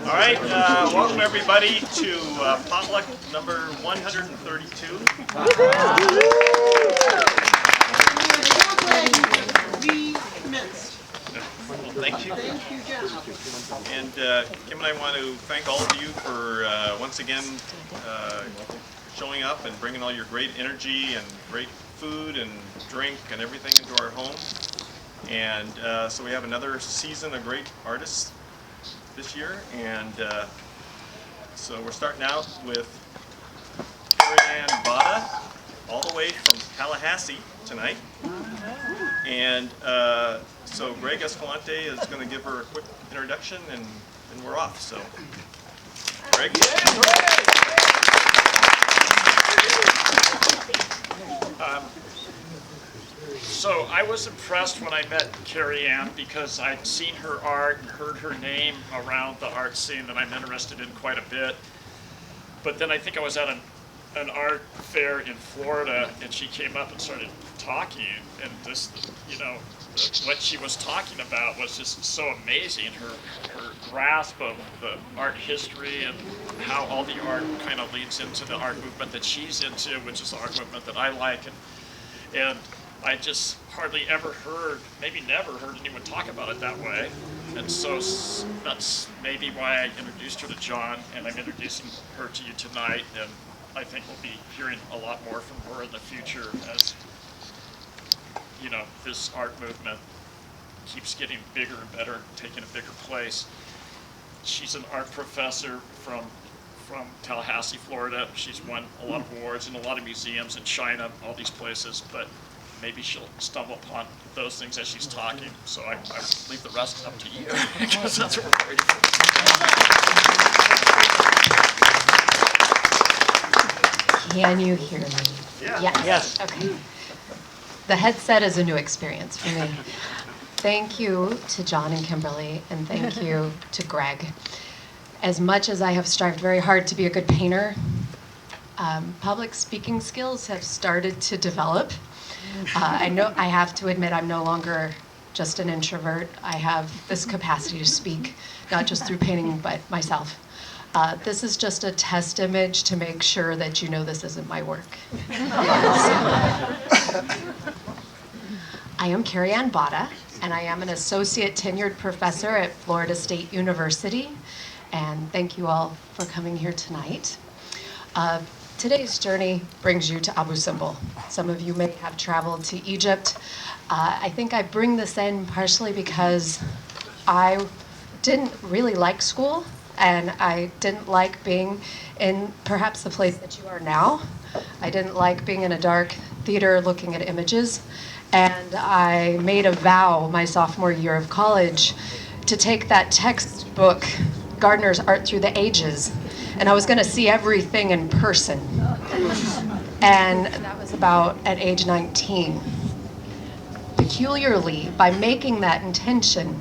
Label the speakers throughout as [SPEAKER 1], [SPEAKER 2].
[SPEAKER 1] All right, welcome everybody to Potluck number 132. Well, thank you. And Kim and I want to thank all of you for once again showing up and bringing all your great energy and great food and drink and everything into our home. And so we have another season of great artists this year, and so we're starting out with Carrie and Baade, all the way from Tallahassee tonight. And so Greg Escalante is going to give her a quick introduction, and we're off. So, Greg.
[SPEAKER 2] So I was impressed when I met Carrie Ann because I'd seen her art and heard her name around the art scene that I'm interested in quite a bit. But then I think I was at an art fair in Florida, and she came up and started talking, and just, what she was talking about was just so amazing. Her grasp of the art history and how all the art kind of leads into the art movement that she's into, which is the art movement that I like. And I just hardly ever heard, maybe never heard anyone talk about it that way. And so that's maybe why I introduced her to John, and I'm introducing her to you tonight. And I think we'll be hearing a lot more from her in the future as, this art movement keeps getting bigger and better, taking a bigger place. She's an art professor from Tallahassee, Florida. She's won a lot of awards in a lot of museums in China, all these places, but maybe she'll stumble upon those things as she's talking. So I leave the rest up to you, because that's what we're waiting for.
[SPEAKER 3] Can you hear me?
[SPEAKER 1] Yeah.
[SPEAKER 3] Yes. Okay. The headset is a new experience for me. Thank you to John and Kimberly, and thank you to Greg. As much as I have strived very hard to be a good painter, public speaking skills have started to develop. I have to admit I'm no longer just an introvert. I have this capacity to speak, not just through painting, but myself. This is just a test image to make sure that you know this isn't my work. I am Carrie Ann Baade, and I am an associate tenured professor at Florida State University. And thank you all for coming here tonight. Today's journey brings you to Abu Simbel. Some of you may have traveled to Egypt. I think I bring this in partially because I didn't really like school, and I didn't like being in perhaps the place that you are now. I didn't like being in a dark theater looking at images, and I made a vow my sophomore year of college to take that textbook, Gardner's Art Through the Ages, and I was going to see everything in person. And that was about at age 19. Peculiarly, by making that intention,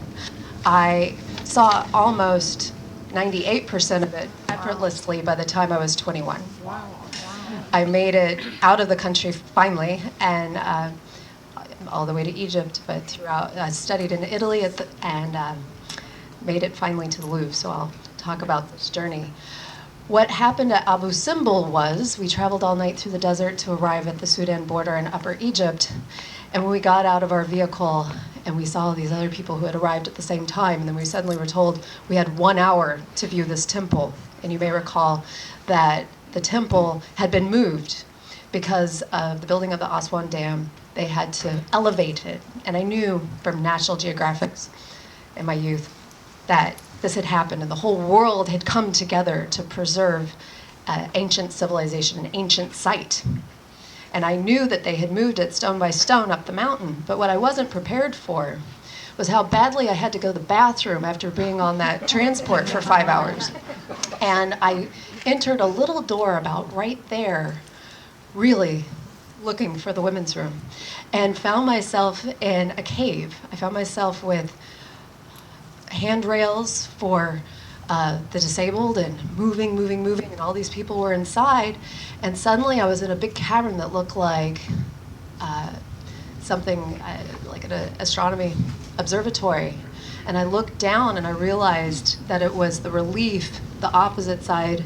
[SPEAKER 3] I saw almost 98% of it effortlessly by the time I was 21. I made it out of the country finally, and all the way to Egypt, but throughout, I studied in Italy and made it finally to the Louvre, so I'll talk about this journey. What happened at Abu Simbel was we traveled all night through the desert to arrive at the Sudan border in Upper Egypt, and when we got out of our vehicle and we saw these other people who had arrived at the same time, and then we suddenly were told we had 1 hour to view this temple. And you may recall that the temple had been moved because of the building of the Aswan Dam. They had to elevate it. And I knew from National Geographic in my youth that this had happened and the whole world had come together to preserve ancient civilization, an ancient site. And I knew that they had moved it stone by stone up the mountain. But what I wasn't prepared for was how badly I had to go to the bathroom after being on that transport for 5 hours. And I entered a little door about right there, really looking for the women's room, and found myself in a cave. I found myself with handrails for the disabled and moving, and all these people were inside. And suddenly I was in a big cavern that looked like something like an astronomy observatory. And I looked down and I realized that it was the relief, the opposite side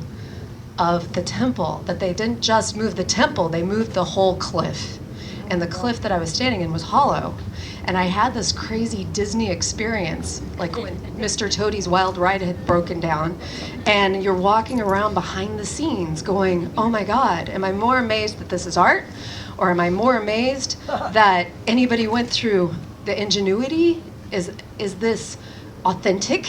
[SPEAKER 3] of the temple, that they didn't just move the temple, they moved the whole cliff. And the cliff that I was standing in was hollow. And I had this crazy Disney experience, like when Mr. Toadie's Wild Ride had broken down, and you're walking around behind the scenes going, oh my God, am I more amazed that this is art? Or am I more amazed that anybody went through the ingenuity? Is this authentic?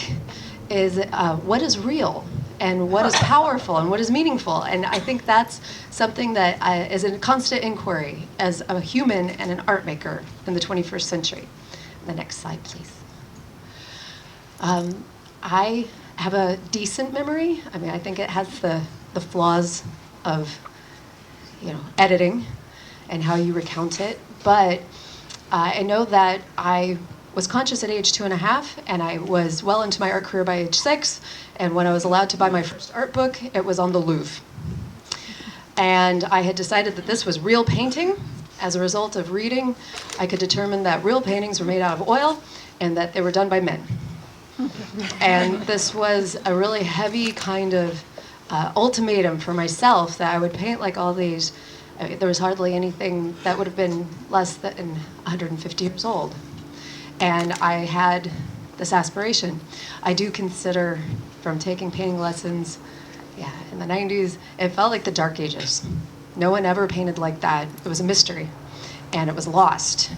[SPEAKER 3] What is real? And what is powerful and what is meaningful? And I think that's something that is a constant inquiry as a human and an art maker in the 21st century. The next slide, please. I have a decent memory. I mean, I think it has the flaws of, editing and how you recount it. But I know that I was conscious at age 2.5, and I was well into my art career by age 6. And when I was allowed to buy my first art book, it was on the Louvre. And I had decided that this was real painting. As a result of reading, I could determine that real paintings were made out of oil and that they were done by men. And this was a really heavy kind of ultimatum for myself, that I would paint like all these. There was hardly anything that would have been less than 150 years old. And I had this aspiration. I do consider, from taking painting lessons, in the 90s, it felt like the Dark Ages. No one ever painted like that. It was a mystery, and it was lost.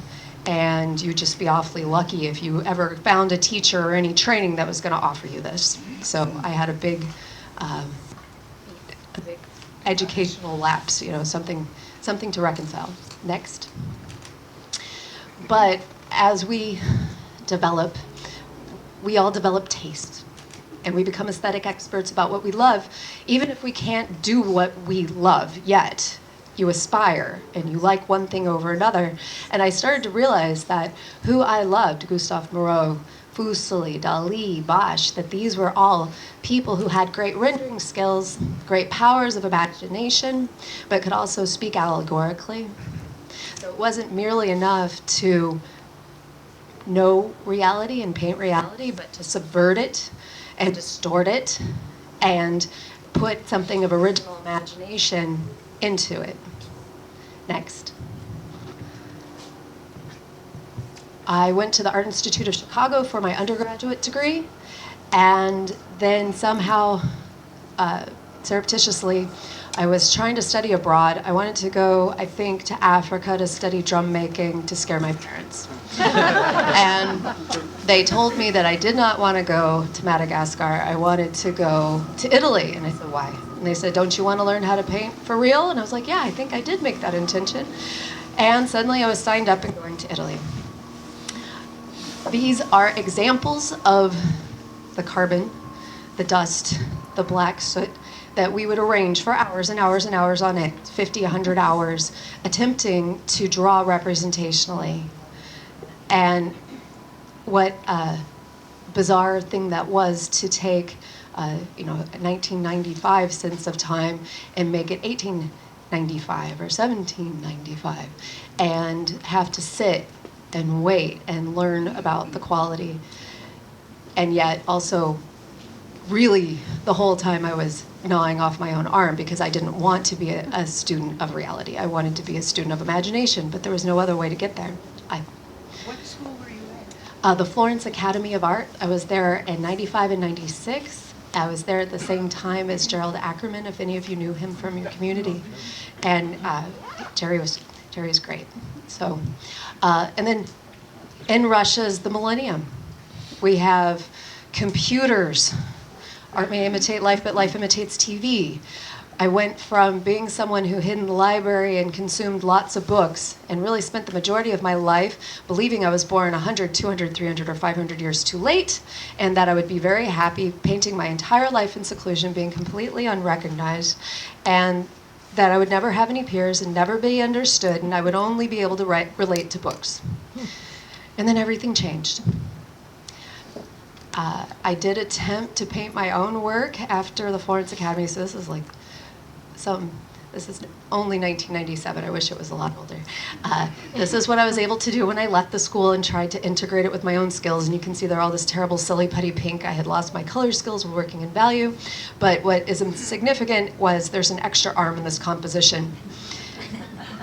[SPEAKER 3] And you'd just be awfully lucky if you ever found a teacher or any training that was going to offer you this. So I had a big educational lapse, something to reconcile. Next. But as we develop, we all develop taste, and we become aesthetic experts about what we love. Even if we can't do what we love yet, you aspire and you like one thing over another. And I started to realize that who I loved, Gustave Moreau, Fuseli, Dali, Bosch, that these were all people who had great rendering skills, great powers of imagination, but could also speak allegorically. So it wasn't merely enough to know reality and paint reality, but to subvert it and distort it and put something of original imagination into it. Next. I went to the Art Institute of Chicago for my undergraduate degree, and then somehow, surreptitiously, I was trying to study abroad. I wanted to go, I think, to Africa to study drum making to scare my parents. And they told me that I did not want to go to Madagascar. I wanted to go to Italy. And I said, why? And they said, don't you want to learn how to paint for real? And I was like, yeah, I think I did make that intention. And suddenly I was signed up and going to Italy. These are examples of the carbon, the dust, the black soot that we would arrange for hours and hours and hours on end, 50, 100 hours, attempting to draw representationally. And what a bizarre thing that was to take, a 1995 sense of time and make it 1895 or 1795, and have to sit and wait and learn about the quality. And yet also, really, the whole time I was gnawing off my own arm because I didn't want to be a student of reality. I wanted to be a student of imagination, but there was no other way to get there.
[SPEAKER 4] What school were you at?
[SPEAKER 3] The Florence Academy of Art. I was there in 95 and 96. I was there at the same time as Gerald Ackerman, if any of you knew him from your community. And Terry's great. So, and then in Russia's the millennium. We have computers. Art may imitate life, but life imitates TV. I went from being someone who hid in the library and consumed lots of books and really spent the majority of my life believing I was born 100, 200, 300, or 500 years too late, and that I would be very happy painting my entire life in seclusion, being completely unrecognized, and that I would never have any peers and never be understood, and I would only be able to relate to books. And then everything changed. I did attempt to paint my own work after the Florence Academy, so this This is only 1997. I wish it was a lot older. This is what I was able to do when I left the school and tried to integrate it with my own skills. And you can see they're all this terrible, silly, putty pink. I had lost my color skills while working in value. But what is significant was there's an extra arm in this composition.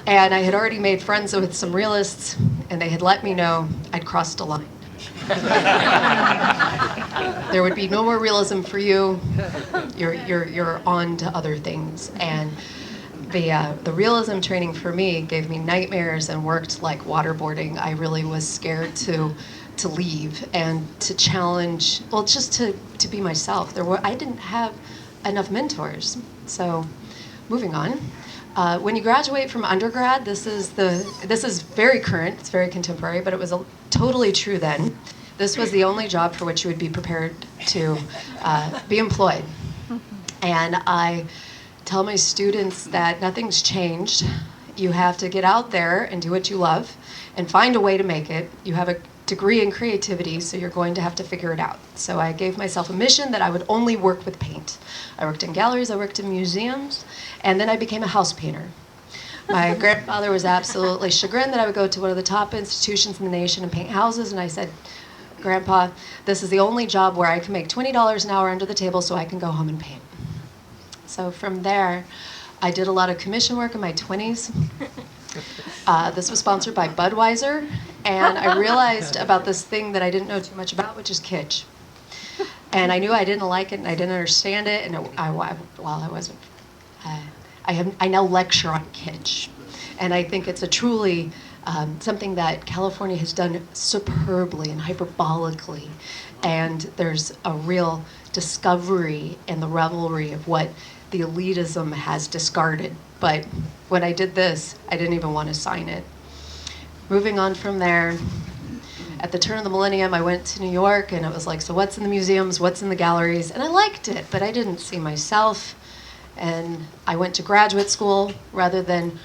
[SPEAKER 3] And I had already made friends with some realists, and they had let me know I'd crossed a line. There would be no more realism for you. You're on to other things. And the realism training for me gave me nightmares and worked like waterboarding. I really was scared to leave and to challenge, well, just to be myself. I didn't have enough mentors. So moving on. When you graduate from undergrad, this is very current, it's very contemporary, but it was totally true then. This was the only job for which you would be prepared to be employed. And I tell my students that nothing's changed. You have to get out there and do what you love and find a way to make it. You have a degree in creativity, so you're going to have to figure it out. So I gave myself a mission that I would only work with paint. I worked in galleries, I worked in museums, and then I became a house painter. My grandfather was absolutely chagrined that I would go to one of the top institutions in the nation and paint houses, and I said, Grandpa, this is the only job where I can make $20 an hour under the table so I can go home and paint. So from there, I did a lot of commission work in my 20s. This was sponsored by Budweiser, and I realized about this thing that I didn't know too much about, which is kitsch. And I knew I didn't like it, and I didn't understand it, and I wasn't. I now lecture on kitsch, and I think it's a truly something that California has done superbly and hyperbolically, and there's a real discovery and the revelry of what the elitism has discarded. But when I did this, I didn't even want to sign it. Moving on from there, at the turn of the millennium, I went to New York, and it was like, so what's in the museums, what's in the galleries? And I liked it, but I didn't see myself. And I went to graduate school rather than,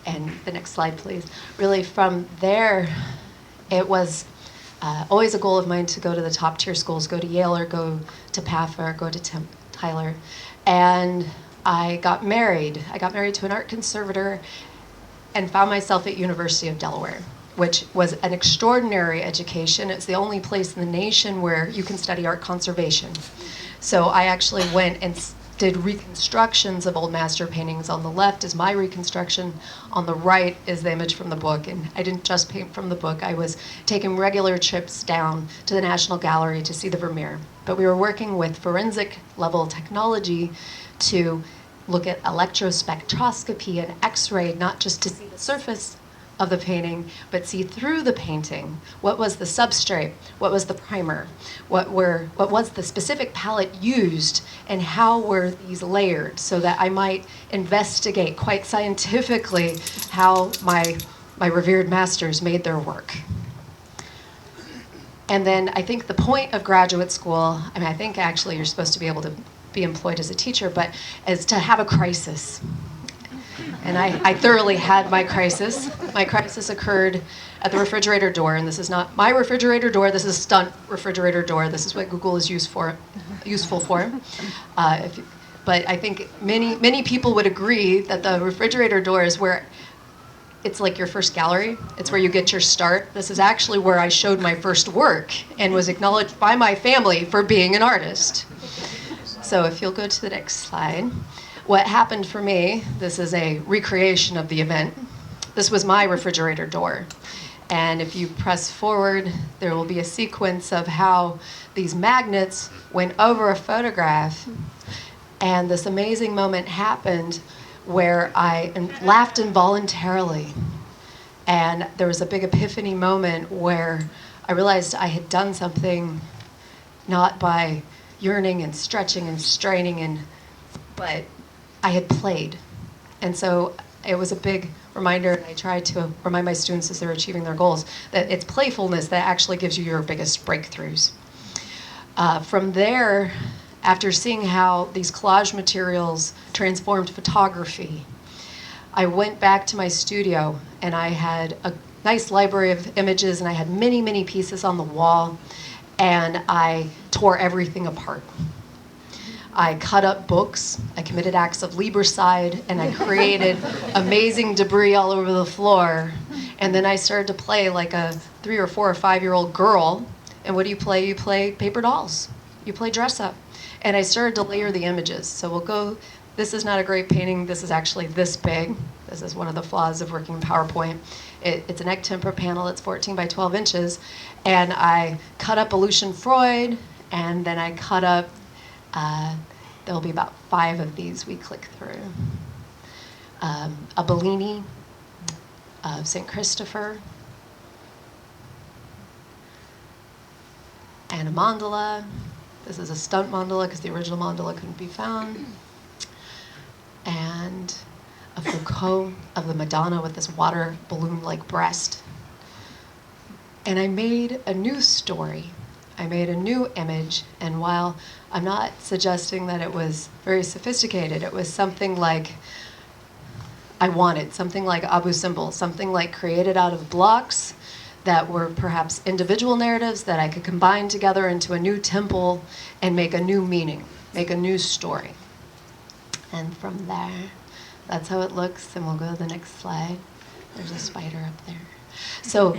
[SPEAKER 3] and the next slide, please. Really from there, it was always a goal of mine to go to the top tier schools, go to Yale or go to PAFA or go to Tyler. And I got married. I got married to an art conservator and found myself at University of Delaware, which was an extraordinary education. It's the only place in the nation where you can study art conservation. So I actually went and did reconstructions of old master paintings. On the left is my reconstruction. On the right is the image from the book. And I didn't just paint from the book. I was taking regular trips down to the National Gallery to see the Vermeer. But we were working with forensic level technology to look at electrospectroscopy and X-ray, not just to see the surface of the painting, but see through the painting. What was the substrate? What was the primer? What was the specific palette used, and how were these layered, so that I might investigate quite scientifically how my revered masters made their work. And then I think the point of graduate school, I mean, I think actually you're supposed to be able to be employed as a teacher, but is to have a crisis. And I thoroughly had my crisis. My crisis occurred at the refrigerator door, and this is not my refrigerator door, this is stunt refrigerator door. This is what Google is useful for. But I think many people would agree that the refrigerator door is where it's like your first gallery. It's where you get your start. This is actually where I showed my first work and was acknowledged by my family for being an artist. So if you'll go to the next slide. What happened for me, this is a recreation of the event. This was my refrigerator door. And if you press forward, there will be a sequence of how these magnets went over a photograph. And this amazing moment happened where I laughed involuntarily. And there was a big epiphany moment where I realized I had done something not by yearning and stretching and straining, but I had played. And so it was a big reminder, and I tried to remind my students as they were achieving their goals, that it's playfulness that actually gives you your biggest breakthroughs. From there, after seeing how these collage materials transformed photography, I went back to my studio, and I had a nice library of images, and I had many, many pieces on the wall, and I tore everything apart. I cut up books, I committed acts of libercide, and I created amazing debris all over the floor. And then I started to play like a 3 or 4 or 5-year-old girl. And what do you play? You play paper dolls. You play dress up. And I started to layer the images. So we'll go, this is not a great painting. This is actually this big. This is one of the flaws of working in PowerPoint. It's an egg temper panel that's 14 by 12 inches. And I cut up a Lucian Freud, and then I cut up, there'll be about 5 of these we click through. A Bellini of St. Christopher, and a mandala. This is a stunt mandala because the original mandala couldn't be found. And a Foucault of the Madonna with this water balloon-like breast. And I made a new story. I made a new image, and while I'm not suggesting that it was very sophisticated, it was something like I wanted, something like Abu Simbel, something like created out of blocks that were perhaps individual narratives that I could combine together into a new temple and make a new meaning, make a new story. And from there, that's how it looks, and we'll go to the next slide. There's a spider up there. So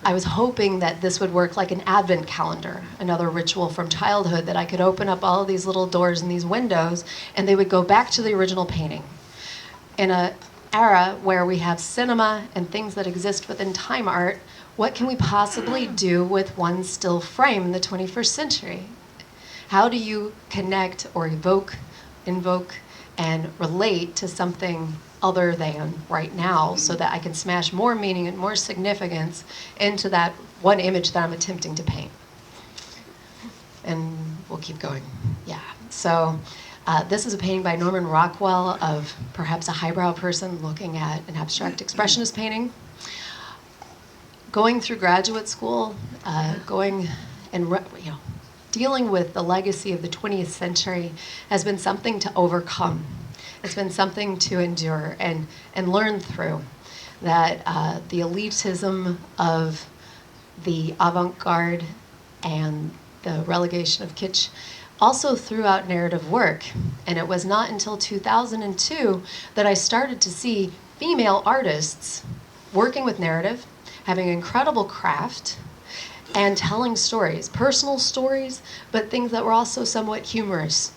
[SPEAKER 3] I was hoping that this would work like an advent calendar, another ritual from childhood, that I could open up all of these little doors and these windows, and they would go back to the original painting. In an era where we have cinema and things that exist within time art, what can we possibly do with one still frame in the 21st century? How do you connect or invoke, and relate to something other than right now so that I can smash more meaning and more significance into that one image that I'm attempting to paint? And we'll keep going. Yeah. So this is a painting by Norman Rockwell of perhaps a highbrow person looking at an abstract expressionist painting. Going through graduate school, dealing with the legacy of the 20th century has been something to overcome. It's been something to endure and learn through. That the elitism of the avant-garde and the relegation of kitsch also threw out narrative work. And it was not until 2002 that I started to see female artists working with narrative, having incredible craft, and telling stories, personal stories, but things that were also somewhat humorous.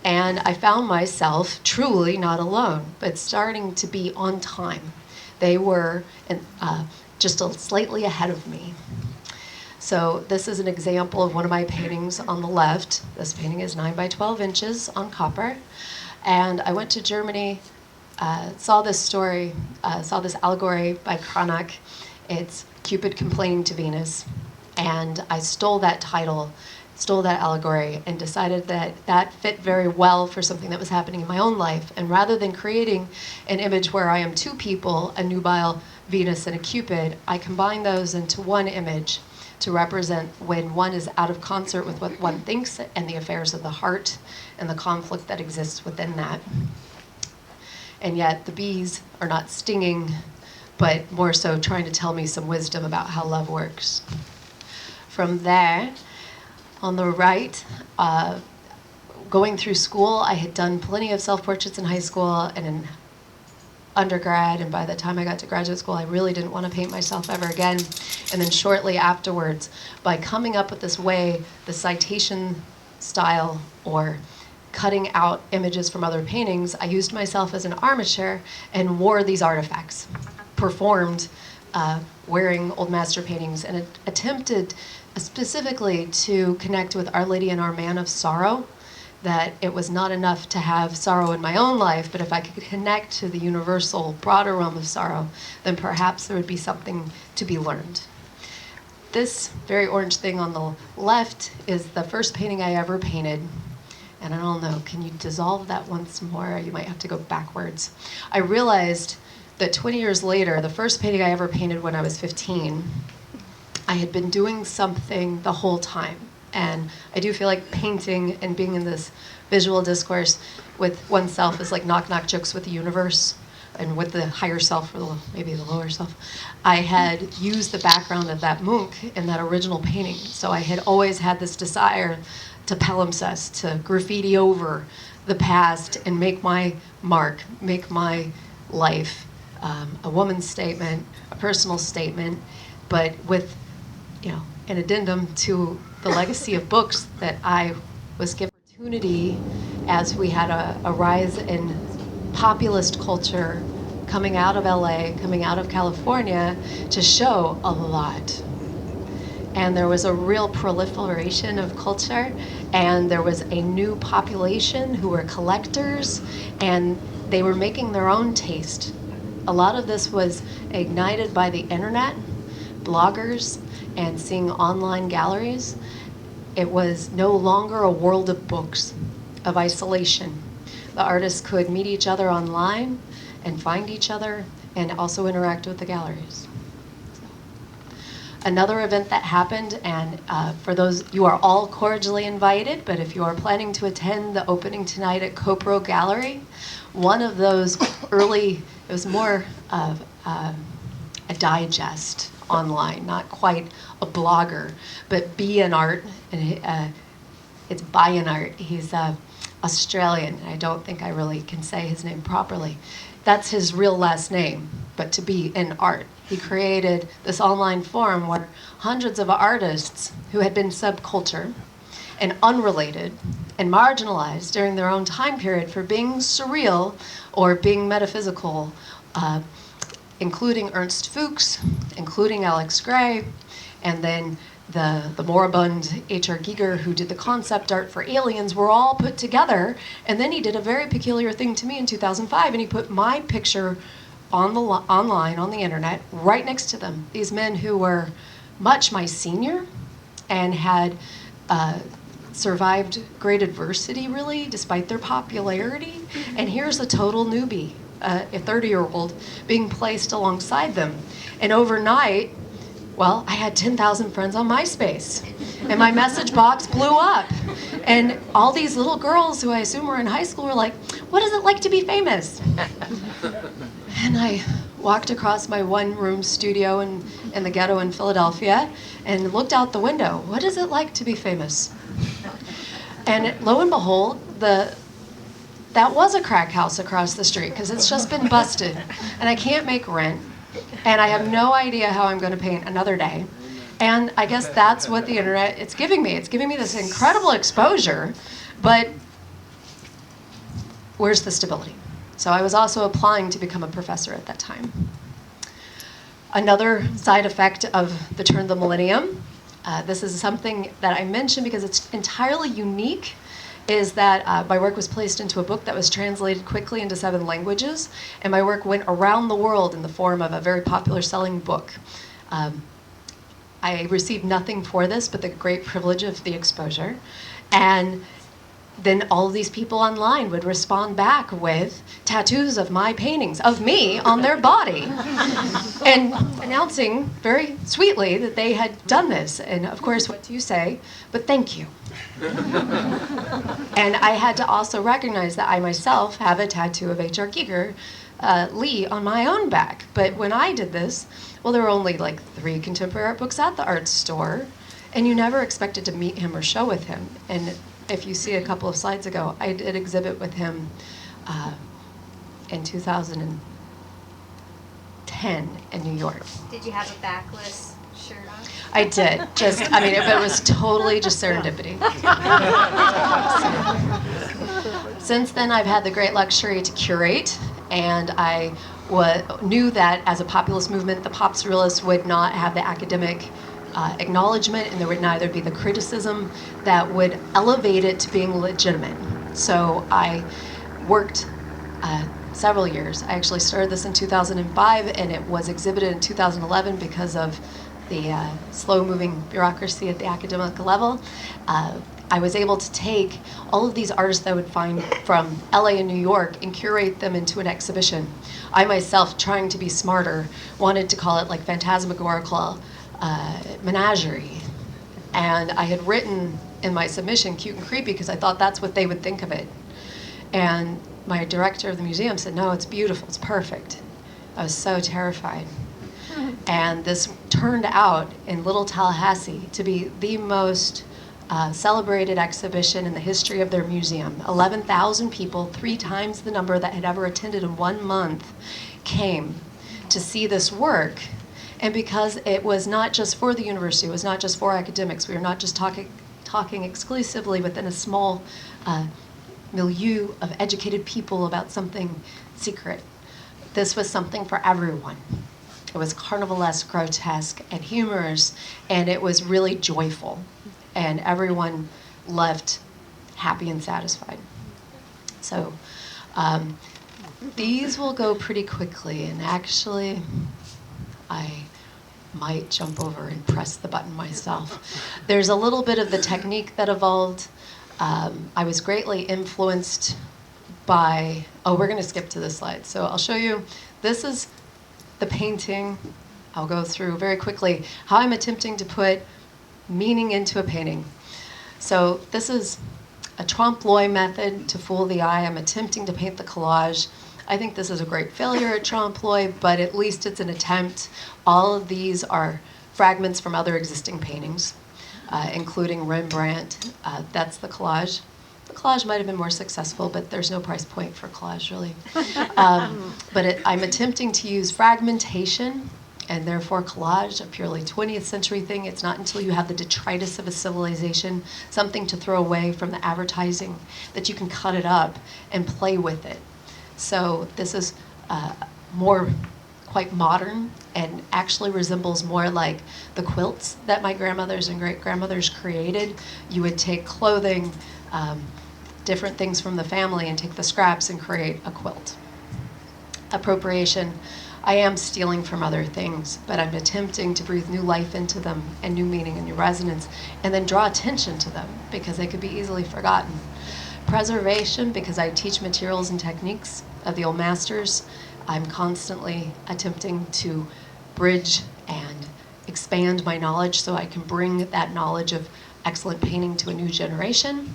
[SPEAKER 3] And I found myself truly not alone, but starting to be on time. They were just slightly ahead of me. So this is an example of one of my paintings on the left. This painting is 9 by 12 inches on copper. And I went to Germany, saw this allegory by Cranach. It's Cupid complaining to Venus. And I stole that title, stole that allegory, and decided that that fit very well for something that was happening in my own life. And rather than creating an image where I am 2 people, a nubile Venus and a Cupid, I combine those into one image to represent when one is out of concert with what one thinks and the affairs of the heart and the conflict that exists within that. And yet the bees are not stinging, but more so trying to tell me some wisdom about how love works. From there, on the right, going through school, I had done plenty of self-portraits in high school and in undergrad, and by the time I got to graduate school, I really didn't want to paint myself ever again. And then shortly afterwards, by coming up with this way, the citation style, or cutting out images from other paintings, I used myself as an armature and wore these artifacts, performed wearing old master paintings, and attempted specifically to connect with Our Lady and Our Man of Sorrow, that it was not enough to have sorrow in my own life, but if I could connect to the universal, broader realm of sorrow, then perhaps there would be something to be learned. This very orange thing on the left is the first painting I ever painted. And I don't know, can you dissolve that once more? You might have to go backwards. I realized that 20 years later, the first painting I ever painted when I was 15, I had been doing something the whole time. And I do feel like painting and being in this visual discourse with oneself is like knock-knock jokes with the universe and with the higher self, or maybe the lower self. I had used the background of that Munch in that original painting. So I had always had this desire to palimpsest, to graffiti over the past and make my mark, make my life a woman's statement, a personal statement, but with, an addendum to the legacy of books that I was given opportunity as we had a rise in populist culture coming out of LA, coming out of California, to show a lot. And there was a real proliferation of culture, and there was a new population who were collectors, and they were making their own taste. A lot of this was ignited by the internet, bloggers, and seeing online galleries. It was no longer a world of books, of isolation. The artists could meet each other online and find each other and also interact with the galleries. Another event that happened, and for those, you are all cordially invited, but if you are planning to attend the opening tonight at Copro Gallery, one of those early, it was more of a digest online, not quite a blogger, but Be an Art, and it's By an Art. He's Australian. I don't think I really can say his name properly. That's his real last name, but to Be an Art. He created this online forum where hundreds of artists who had been subculture and unrelated and marginalized during their own time period for being surreal or being metaphysical, including Ernst Fuchs, including Alex Gray, and then the moribund H.R. Giger, who did the concept art for Aliens, were all put together. And then he did a very peculiar thing to me in 2005, and he put my picture online, on the internet, right next to them. These men who were much my senior and had survived great adversity, really, despite their popularity. And here's a total newbie, a 30-year-old, being placed alongside them. And overnight, well, I had 10,000 friends on MySpace, and my message box blew up. And all these little girls who I assume were in high school were like, what is it like to be famous? And I walked across my one-room studio in the ghetto in Philadelphia and looked out the window. What is it like to be famous? And lo and behold, that was a crack house across the street, because it's just been busted, and I can't make rent. And I have no idea how I'm going to paint another day. And I guess that's what the internet, it's giving me. It's giving me this incredible exposure, but where's the stability? So I was also applying to become a professor at that time. Another side effect of the turn of the millennium, this is something that I mentioned because it's entirely unique, is that my work was placed into a book that was translated quickly into 7 languages, and my work went around the world in the form of a very popular selling book. I received nothing for this but the great privilege of the exposure, and then all of these people online would respond back with tattoos of my paintings, of me, on their body, and announcing very sweetly that they had done this. And of course, what do you say? But thank you. And I had to also recognize that I myself have a tattoo of H.R. Giger Lee on my own back. But when I did this, well, there were only like 3 contemporary art books at the art store, and you never expected to meet him or show with him. And if you see a couple of slides ago, I did exhibit with him in 2010 in New York.
[SPEAKER 5] Did you have a backless shirt on?
[SPEAKER 3] I did. It was totally just serendipity. Since then, I've had the great luxury to curate, and I knew that as a populist movement, the pop surrealists would not have the academic acknowledgement, and there would neither be the criticism that would elevate it to being legitimate. So I worked several years. I actually started this in 2005, and it was exhibited in 2011 because of the slow-moving bureaucracy at the academic level. I was able to take all of these artists that I would find from LA and New York and curate them into an exhibition. I myself, trying to be smarter, wanted to call it like phantasmagorical menagerie. And I had written in my submission cute and creepy because I thought that's what they would think of it. And my director of the museum said, no, it's beautiful, it's perfect. I was so terrified. And this turned out in Little Tallahassee to be the most celebrated exhibition in the history of their museum. 11,000 people, 3 times the number that had ever attended in 1 month, came to see this work. And because it was not just for the university, it was not just for academics, we were not just talking exclusively within a small milieu of educated people about something secret. This was something for everyone. It was carnivalesque, grotesque, and humorous, and it was really joyful. And everyone left happy and satisfied. So these will go pretty quickly, and actually, I might jump over and press the button myself. There's a little bit of the technique that evolved. I was greatly influenced by, we're gonna skip to this slide. So I'll show you, this is the painting. I'll go through very quickly how I'm attempting to put meaning into a painting. So this is a trompe-l'oeil method to fool the eye. I'm attempting to paint the collage. I think this is a great failure at trompe-l'oeil, but at least it's an attempt. All of these are fragments from other existing paintings, including Rembrandt. That's the collage. The collage might have been more successful, but there's no price point for collage, really. But I'm attempting to use fragmentation, and therefore collage, a purely 20th century thing. It's not until you have the detritus of a civilization, something to throw away from the advertising, that you can cut it up and play with it. So this is more quite modern and actually resembles more like the quilts that my grandmothers and great-grandmothers created. You would take clothing, different things from the family, and take the scraps and create a quilt. Appropriation. I am stealing from other things, but I'm attempting to breathe new life into them and new meaning and new resonance, and then draw attention to them because they could be easily forgotten. Preservation, because I teach materials and techniques of the old masters. I'm constantly attempting to bridge and expand my knowledge so I can bring that knowledge of excellent painting to a new generation.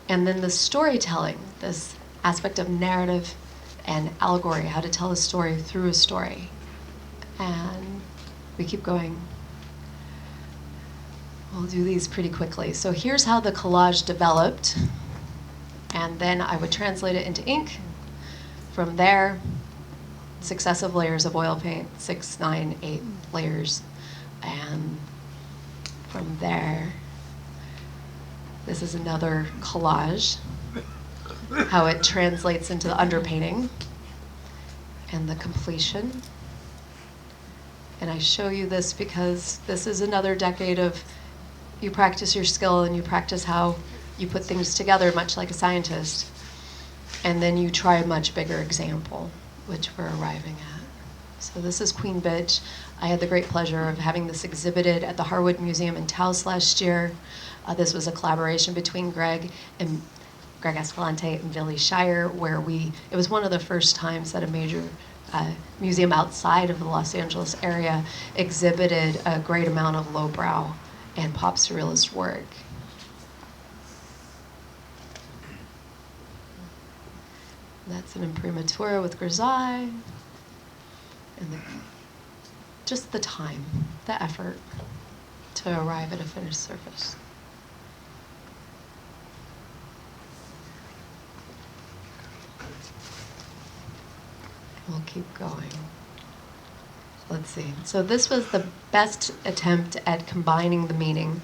[SPEAKER 3] And then the storytelling, this aspect of narrative and allegory, how to tell a story through a story. And we keep going. We'll do these pretty quickly. So here's how the collage developed. And then I would translate it into ink. From there, successive layers of oil paint, 6, 9, 8 layers. And from there, this is another collage, how it translates into the underpainting and the completion. And I show you this because this is another decade of you practice your skill and you practice how you put things together, much like a scientist. And then you try a much bigger example, which we're arriving at. So this is Queen Bitch. I had the great pleasure of having this exhibited at the Harwood Museum in Taos last year. This was a collaboration between Greg Escalante and Billy Shire, where it was one of the first times that a major museum outside of the Los Angeles area exhibited a great amount of lowbrow and pop surrealist work. That's an imprimatur with grisaille, and just the time, the effort to arrive at a finished surface. We'll keep going. Let's see. So this was the best attempt at combining the meaning,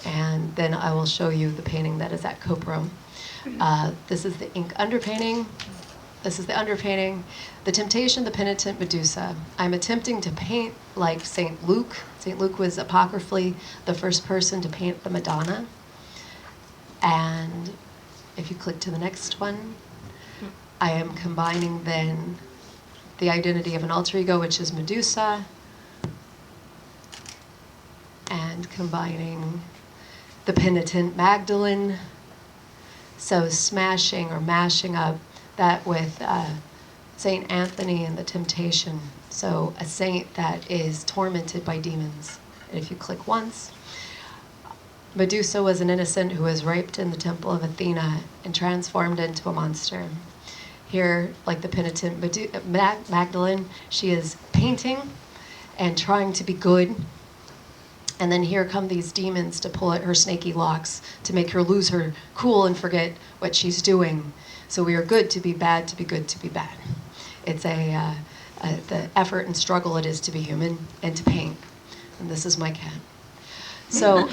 [SPEAKER 3] and then I will show you the painting that is at Copro. This is the ink underpainting. This is the underpainting. The Temptation, the Penitent, Medusa. I'm attempting to paint like St. Luke. St. Luke was apocryphally the first person to paint the Madonna. And if you click to the next one, I am combining then the identity of an alter ego, which is Medusa, and combining the penitent Magdalene. So smashing or mashing up that with Saint Anthony and the Temptation. So a saint that is tormented by demons. And if you click once, Medusa was an innocent who was raped in the temple of Athena and transformed into a monster. Here, like the penitent Magdalene, she is painting and trying to be good And then here come these demons to pull at her snaky locks, to make her lose her cool and forget what she's doing. So we are good to be bad, to be good, to be bad. It's the effort and struggle it is to be human and to paint. And this is my cat. So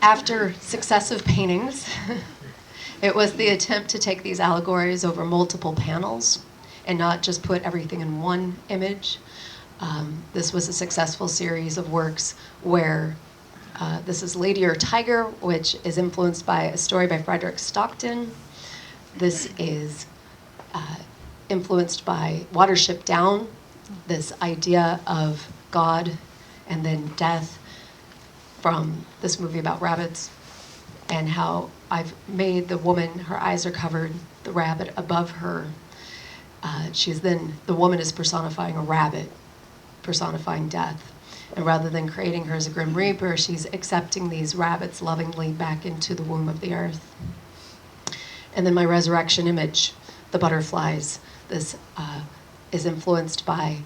[SPEAKER 3] after successive paintings, it was the attempt to take these allegories over multiple panels and not just put everything in one image. This was a successful series of works where this is Lady or Tiger, which is influenced by a story by Frederick Stockton. This is influenced by Watership Down, this idea of God and then death from this movie about rabbits, and how I've made the woman, her eyes are covered, the rabbit above her. The woman is personifying a rabbit, personifying death. And rather than creating her as a grim reaper, she's accepting these rabbits lovingly back into the womb of the earth. And then my resurrection image, the butterflies. This is influenced by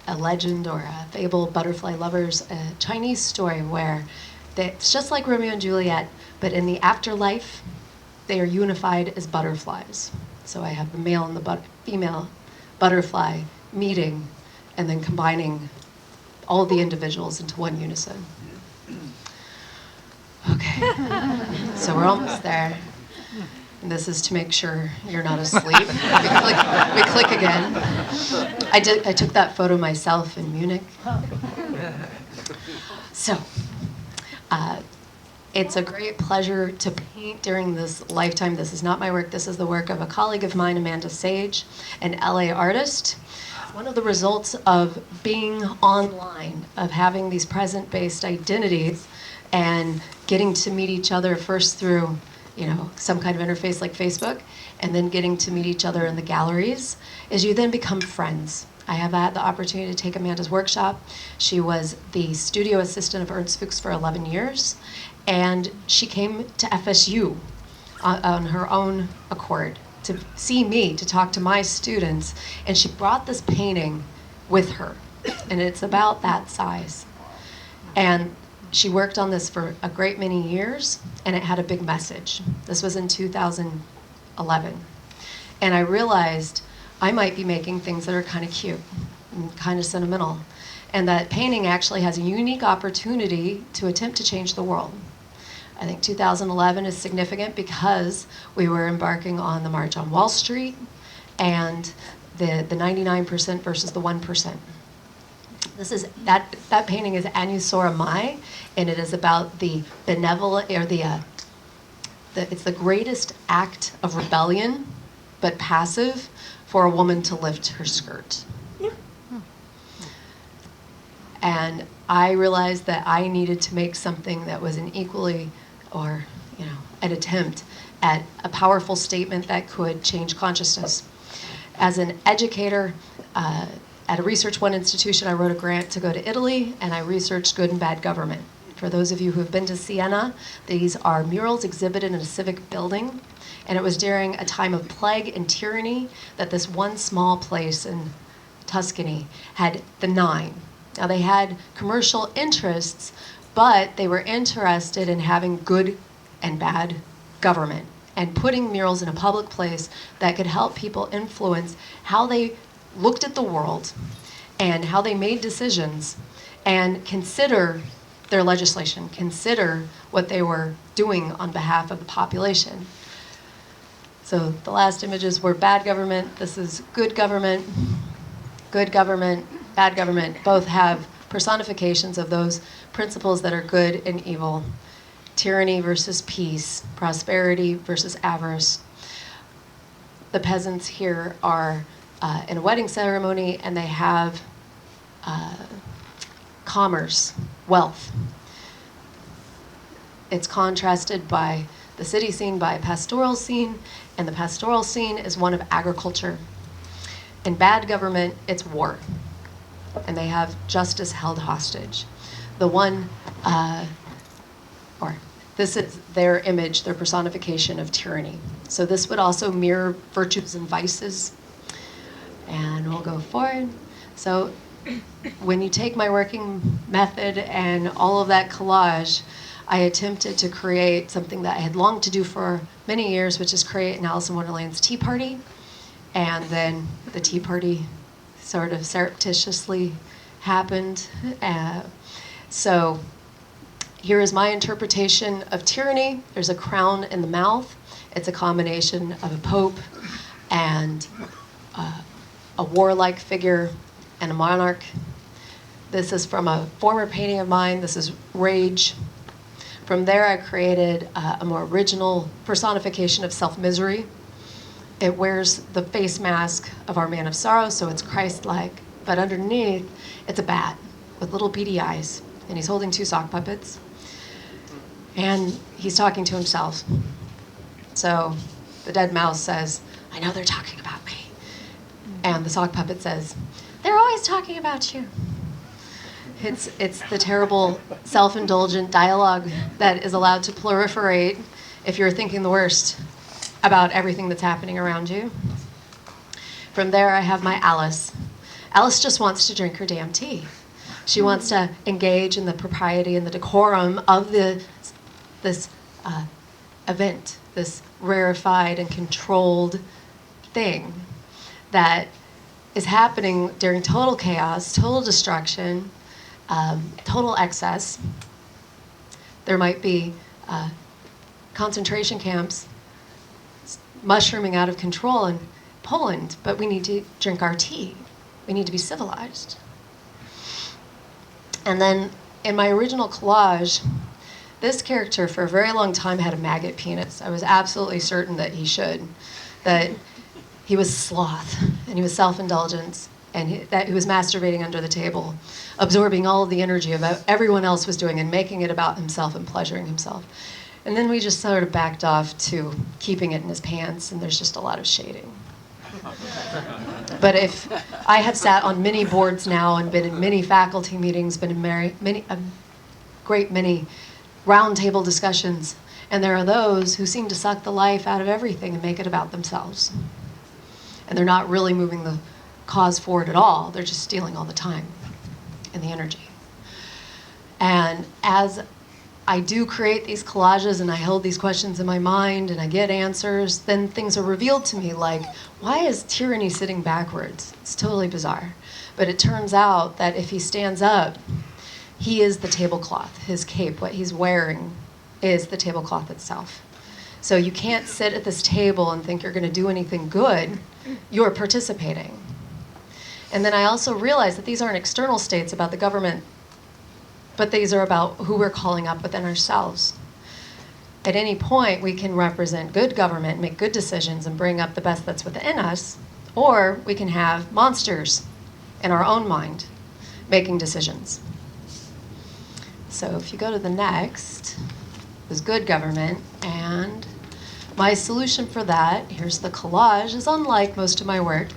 [SPEAKER 3] a legend or a fable, butterfly lovers, a Chinese story where it's just like Romeo and Juliet, but in the afterlife, they are unified as butterflies. So I have the male and the female butterfly meeting and then combining all the individuals into one unison. Okay, so we're almost there. And this is to make sure you're not asleep. we click again. I took that photo myself in Munich. So, it's a great pleasure to paint during this lifetime. This is not my work. This is the work of a colleague of mine, Amanda Sage, an LA artist. One of the results of being online, of having these present-based identities and getting to meet each other first through some kind of interface like Facebook, and then getting to meet each other in the galleries, is you then become friends. I have had the opportunity to take Amanda's workshop. She was the studio assistant of Ernst Fuchs for 11 years, and she came to FSU on her own accord to see me, to talk to my students, and she brought this painting with her, and it's about that size. And she worked on this for a great many years, and it had a big message. This was in 2011. And I realized I might be making things that are kind of cute and kind of sentimental, and that painting actually has a unique opportunity to attempt to change the world. I think 2011 is significant because we were embarking on the March on Wall Street and the 99% versus the 1%. That painting is Anusora Mai, and it is about the benevolent, or it's the greatest act of rebellion, but passive, for a woman to lift her skirt. And I realized that I needed to make something that was an attempt at a powerful statement that could change consciousness. As an educator, at a Research One institution, I wrote a grant to go to Italy, and I researched good and bad government. For those of you who have been to Siena, these are murals exhibited in a civic building, and it was during a time of plague and tyranny that this one small place in Tuscany had the 9. Now, they had commercial interests, but they were interested in having good and bad government and putting murals in a public place that could help people influence how they looked at the world and how they made decisions and consider their legislation, consider what they were doing on behalf of the population. So the last images were bad government. This is good government. Good government, bad government, both have personifications of those principles that are good and evil. Tyranny versus peace, prosperity versus avarice. The peasants here are in a wedding ceremony, and they have commerce, wealth. It's contrasted by the city scene by a pastoral scene, and the pastoral scene is one of agriculture. In bad government, it's war, and they have justice held hostage. This is their image, their personification of tyranny. So this would also mirror virtues and vices. And we'll go forward. So when you take my working method and all of that collage, I attempted to create something that I had longed to do for many years, which is create an Alice in Wonderland's tea party. And then the tea party sort of surreptitiously happened. So here is my interpretation of tyranny. There's a crown in the mouth. It's a combination of a pope and a warlike figure and a monarch. This is from a former painting of mine. This is Rage. From there, I created a more original personification of self-misery. It wears the face mask of our Man of Sorrow, so it's Christ-like. But underneath, it's a bat with little beady eyes, and he's holding 2 sock puppets. And he's talking to himself. So the dead mouse says, "I know they're talking about me." And the sock puppet says, "They're always talking about you." It's the terrible self-indulgent dialogue that is allowed to proliferate if you're thinking the worst about everything that's happening around you. From there, I have my Alice. Alice just wants to drink her damn tea. She wants to engage in the propriety and the decorum of this event, this rarefied and controlled thing that is happening during total chaos, total destruction, total excess. There might be concentration camps mushrooming out of control in Poland, but we need to drink our tea. We need to be civilized. And then in my original collage, this character for a very long time had a maggot penis. I was absolutely certain that he should, that he was sloth and he was self-indulgent and that he was masturbating under the table, absorbing all of the energy of everyone else was doing and making it about himself and pleasuring himself. And then we just sort of backed off to keeping it in his pants, and there's just a lot of shading. But if I have sat on many boards now and been in many faculty meetings, been in a great many roundtable discussions, and there are those who seem to suck the life out of everything and make it about themselves. And they're not really moving the cause forward at all. They're just stealing all the time and the energy. And as I do create these collages and I hold these questions in my mind and I get answers, then things are revealed to me like, why is tyranny sitting backwards? It's totally bizarre. But it turns out that if he stands up, he is the tablecloth. His cape, what he's wearing, is the tablecloth itself. So you can't sit at this table and think you're going to do anything good. You're participating. And then I also realized that these aren't external states about the government, but these are about who we're calling up within ourselves. At any point, we can represent good government, make good decisions, and bring up the best that's within us, or we can have monsters in our own mind making decisions. So if you go to the next, is good government, and my solution for that, here's the collage, is unlike most of my work,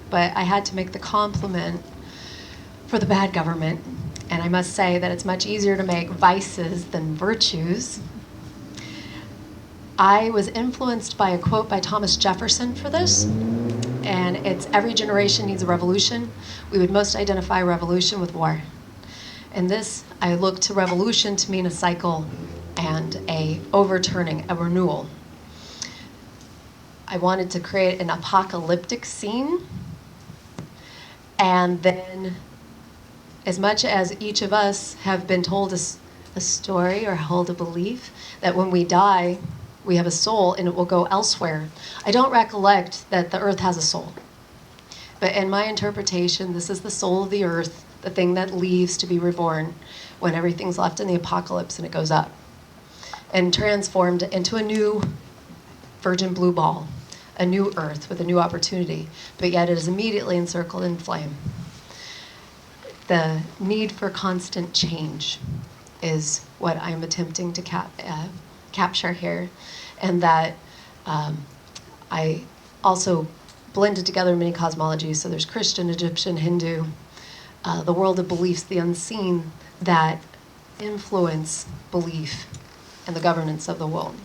[SPEAKER 3] but I had to make the complement for the bad government. And I must say that it's much easier to make vices than virtues. I was influenced by a quote by Thomas Jefferson for this, and it's, "Every generation needs a revolution. We would most identify revolution with war." And this, I look to revolution to mean a cycle and a overturning, a renewal. I wanted to create an apocalyptic scene, and then as much as each of us have been told a story or hold a belief that when we die, we have a soul and it will go elsewhere, I don't recollect that the earth has a soul. But in my interpretation, this is the soul of the earth, the thing that leaves to be reborn when everything's left in the apocalypse and it goes up and transformed into a new virgin blue ball, a new earth with a new opportunity, but yet it is immediately encircled in flame. The need for constant change is what I'm attempting to capture here, and that I also blended together many cosmologies. So there's Christian, Egyptian, Hindu, the world of beliefs, the unseen that influence belief and the governance of the world.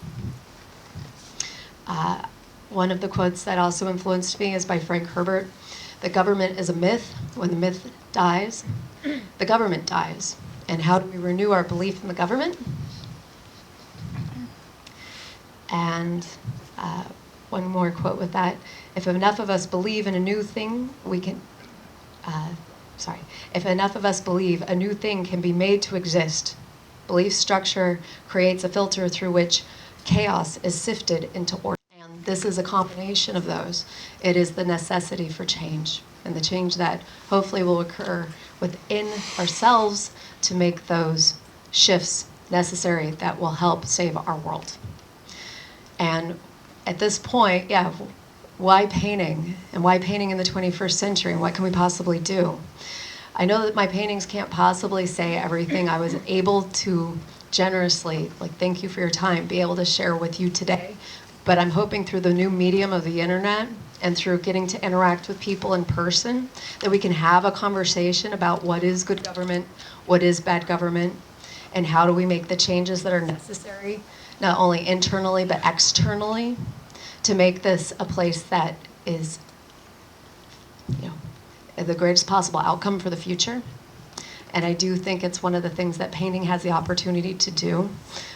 [SPEAKER 3] One of the quotes that also influenced me is by Frank Herbert. "The government is a myth. when the myth dies, the government dies. And how do we renew our belief in the government? And one more quote with that. If enough of us believe in a new thing, we can, if enough of us believe a new thing can be made to exist, belief structure creates a filter through which chaos is sifted into order. And this is a combination of those. It is the necessity for change, and the change that hopefully will occur within ourselves to make those shifts necessary that will help save our world. And at this point, why painting? And why painting in the 21st century? And what can we possibly do? I know that my paintings can't possibly say everything I was able to generously, thank you for your time, be able to share with you today. But I'm hoping through the new medium of the internet and through getting to interact with people in person that we can have a conversation about what is good government, what is bad government, and how do we make the changes that are necessary, not only internally but externally, to make this a place that is, the greatest possible outcome for the future. And I do think it's one of the things that painting has the opportunity to do,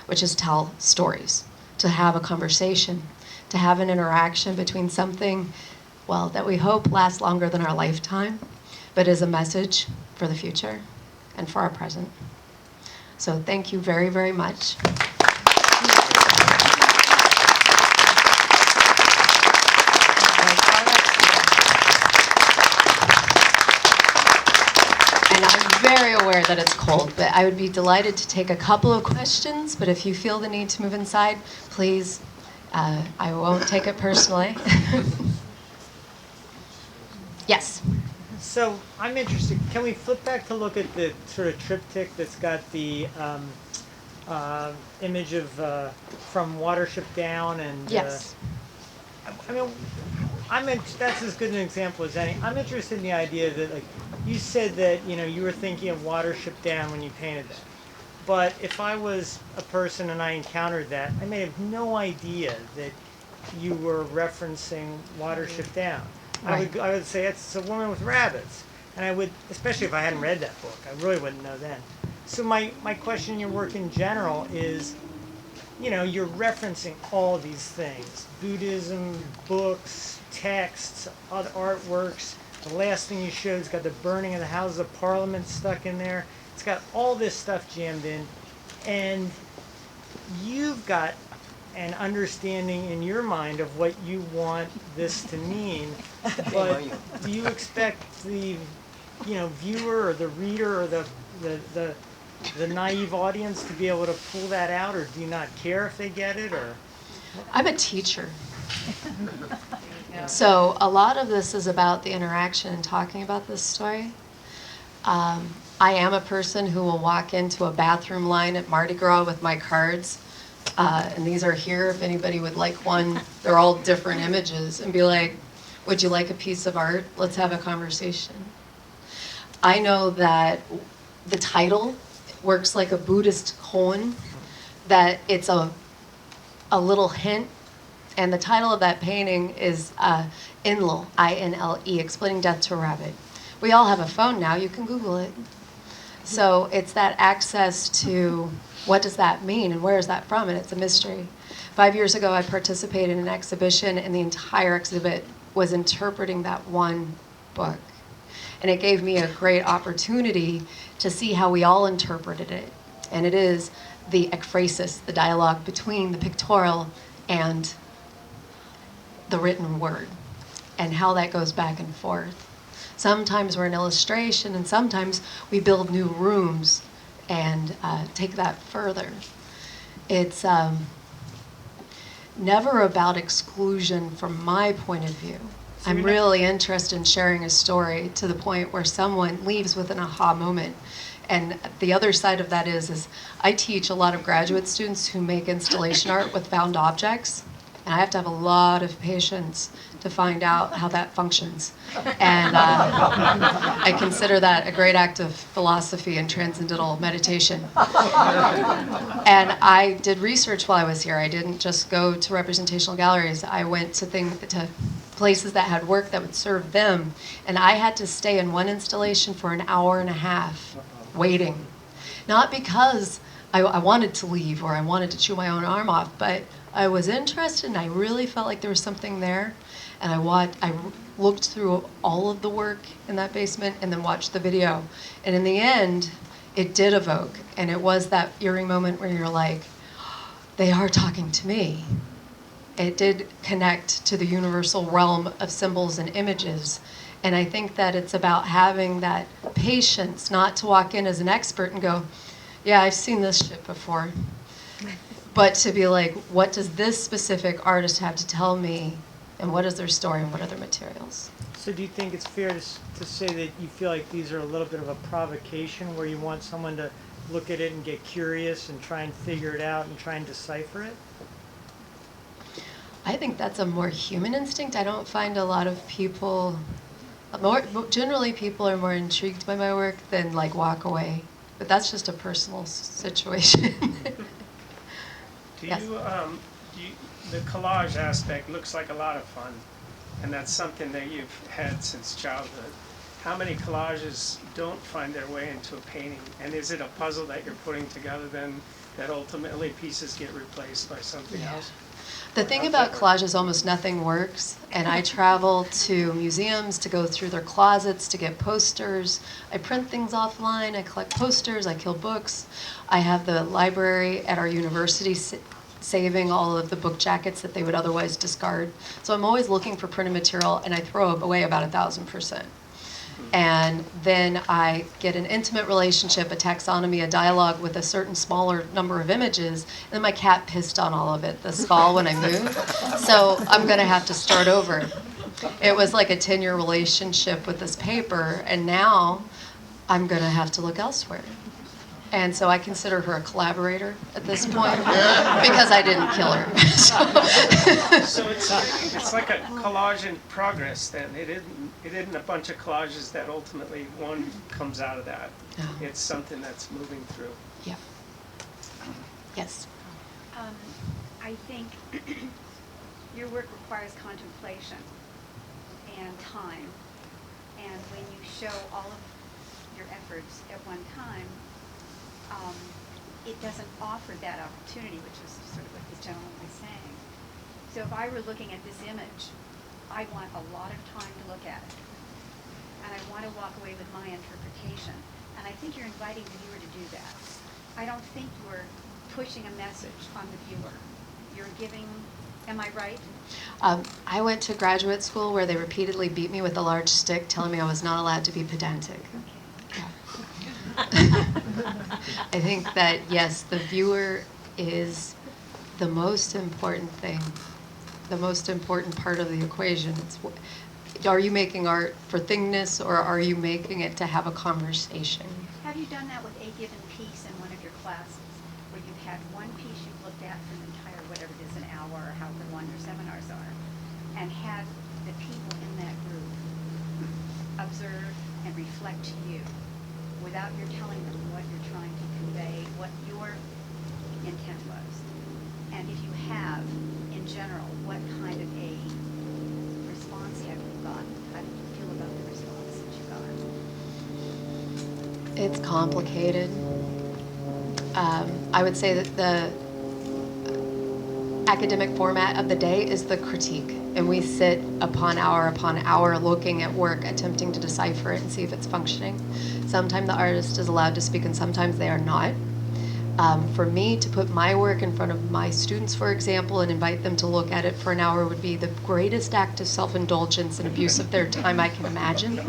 [SPEAKER 3] which is tell stories, to have a conversation, to have an interaction between something, that we hope lasts longer than our lifetime, but is a message for the future and for our present. So thank you very, very much. And I'm very aware that it's cold, but I would be delighted to take a couple of questions, but if you feel the need to move inside, please, I won't take it personally. Yes.
[SPEAKER 6] So I'm interested, can we flip back to look at the sort of triptych that's got the image of from Watership Down and...
[SPEAKER 3] Yes.
[SPEAKER 6] I mean, that's as good an example as any. I'm interested in the idea that, you said that, you were thinking of Watership Down when you painted that. But if I was a person and I encountered that, I may have no idea that you were referencing Watership Down.
[SPEAKER 3] Right.
[SPEAKER 6] I would say it's a woman with rabbits. And I would, especially if I hadn't read that book, I really wouldn't know then. So my question in your work in general is, you're referencing all these things. Buddhism, books, texts, other artworks. The last thing you showed has got the burning of the Houses of Parliament stuck in there. It's got all this stuff jammed in. And you've got an understanding in your mind of what you want this to mean. But do you expect the viewer or the reader or the naive audience to be able to pull that out, or do you not care if they get it? Or
[SPEAKER 3] I'm a teacher. So a lot of this is about the interaction and talking about this story. I am a person who will walk into a bathroom line at Mardi Gras with my cards, and these are here if anybody would like one. They're all different images, and be like, would you like a piece of art? Let's have a conversation. I know that the title works like a Buddhist koan, that it's a little hint. And the title of that painting is Inle, I-N-L-E, Explaining Death to a Rabbit. We all have a phone now, you can Google it. So it's that access to what does that mean and where is that from, and it's a mystery. 5 years ago I participated in an exhibition and the entire exhibit was interpreting that one book. And it gave me a great opportunity to see how we all interpreted it. And it is the ekphrasis, the dialogue between the pictorial and the written word, and how that goes back and forth. Sometimes we're an illustration, and sometimes we build new rooms and take that further. It's never about exclusion from my point of view. I'm really interested in sharing a story to the point where someone leaves with an aha moment. And the other side of that is I teach a lot of graduate students who make installation art with found objects. And I have to have a lot of patience to find out how that functions. And I consider that a great act of philosophy and transcendental meditation. And I did research while I was here. I didn't just go to representational galleries. I went to places that had work that would serve them. And I had to stay in one installation for an hour and a half waiting. Not because I wanted to leave or I wanted to chew my own arm off, but I was interested and I really felt like there was something there. And I looked through all of the work in that basement and then watched the video. And in the end, it did evoke. And it was that eerie moment where you're like, they are talking to me. It did connect to the universal realm of symbols and images. And I think that it's about having that patience, not to walk in as an expert and go, yeah, I've seen this shit before. But to be like, what does this specific artist have to tell me? And what is their story and what are their materials?
[SPEAKER 6] So do you think it's fair to say that you feel like these are a little bit of a provocation where you want someone to look at it and get curious and try and figure it out and try and decipher it?
[SPEAKER 3] I think that's a more human instinct. I don't find a lot of people, generally people are more intrigued by my work than like walk away. But that's just a personal situation. Yes.
[SPEAKER 7] The collage aspect looks like a lot of fun, and that's something that you've had since childhood. How many collages don't find their way into a painting? And is it a puzzle that you're putting together then that ultimately pieces get replaced by something else?
[SPEAKER 3] The thing about collage is almost nothing works, and I travel to museums to go through their closets to get posters. I print things offline, I collect posters, I kill books. I have the library at our university saving all of the book jackets that they would otherwise discard. So I'm always looking for printed material, and I throw away about 1,000%. And then I get an intimate relationship, a taxonomy, a dialogue with a certain smaller number of images, and then my cat pissed on all of it this fall when I moved. So I'm going to have to start over. It was like a 10-year relationship with this paper, and now I'm going to have to look elsewhere. And so I consider her a collaborator at this point because I didn't kill her.
[SPEAKER 7] So it's like a collage in progress then. It isn't a bunch of collages that ultimately one comes out of that.
[SPEAKER 3] No.
[SPEAKER 7] It's something that's moving through.
[SPEAKER 3] Yeah. Yes.
[SPEAKER 4] I think your work requires contemplation and time. And when you show all of your efforts at one time, it doesn't offer that opportunity, which is sort of what this gentleman was saying. So if I were looking at this image, I want a lot of time to look at it. And I want to walk away with my interpretation. And I think you're inviting the viewer to do that. I don't think you're pushing a message on the viewer. You're giving, am I right?
[SPEAKER 3] I went to graduate school where they repeatedly beat me with a large stick telling me I was not allowed to be pedantic. I think that, yes, the viewer is the most important thing, the most important part of the equation. Are you making art for thingness, or are you making it to have a conversation?
[SPEAKER 4] Have you done that with a given piece in one of your classes, where you've had one piece you've looked at for an entire, whatever it is, an hour, or however long your seminars are, and had the people in that group observe and reflect to you, without your telling them what you're trying to convey, what your intent was? And if you have, in general, what kind of a response have you gotten? How do you feel about the response that you got?
[SPEAKER 3] It's complicated. I would say that the academic format of the day is the critique, and we sit upon hour looking at work, attempting to decipher it and see if it's functioning. Sometimes the artist is allowed to speak, and sometimes they are not. For me to put my work in front of my students, for example, and invite them to look at it for an hour would be the greatest act of self-indulgence and abuse of their time I can imagine.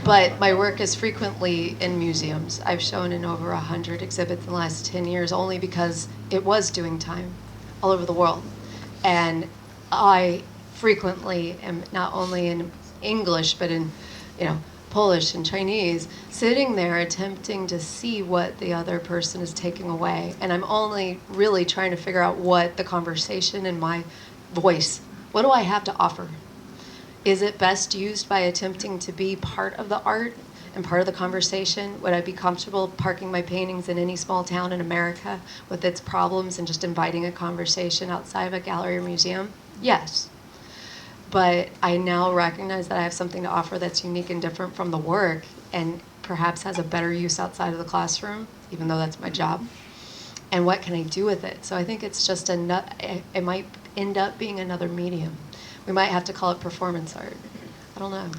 [SPEAKER 3] But my work is frequently in museums. I've shown in over 100 exhibits in the last 10 years only because it was doing time all over the world. And I frequently am not only in English, but in, Polish and Chinese, sitting there attempting to see what the other person is taking away. And I'm only really trying to figure out what the conversation in my voice. What do I have to offer? Is it best used by attempting to be part of the art and part of the conversation? Would I be comfortable parking my paintings in any small town in America with its problems and just inviting a conversation outside of a gallery or museum? Yes. But I now recognize that I have something to offer that's unique and different from the work and perhaps has a better use outside of the classroom, even though that's my job. And what can I do with it? So I think it's just it might end up being another medium. We might have to call it performance art. I don't know.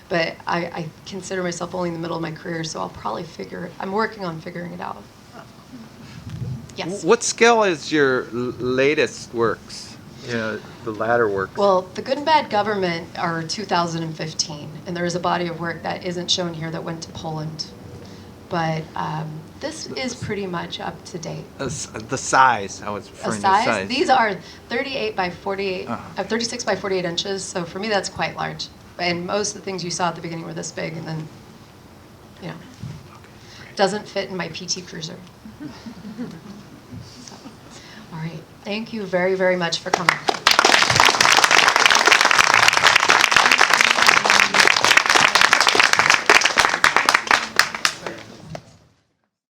[SPEAKER 3] But I consider myself only in the middle of my career, so I'll probably I'm working on figuring it out. Yes.
[SPEAKER 8] What scale is your latest works? The latter works.
[SPEAKER 3] Well, The Good and Bad Government are 2015, and there is a body of work that isn't shown here that went to Poland. But this is pretty much up to date.
[SPEAKER 8] The size, I was referring to size.
[SPEAKER 3] These are 38 by 48, 36 by 48 inches, so for me that's quite large. And most of the things you saw at the beginning were this big, and then, doesn't fit in my PT Cruiser. So, all right, thank you very, very much for coming.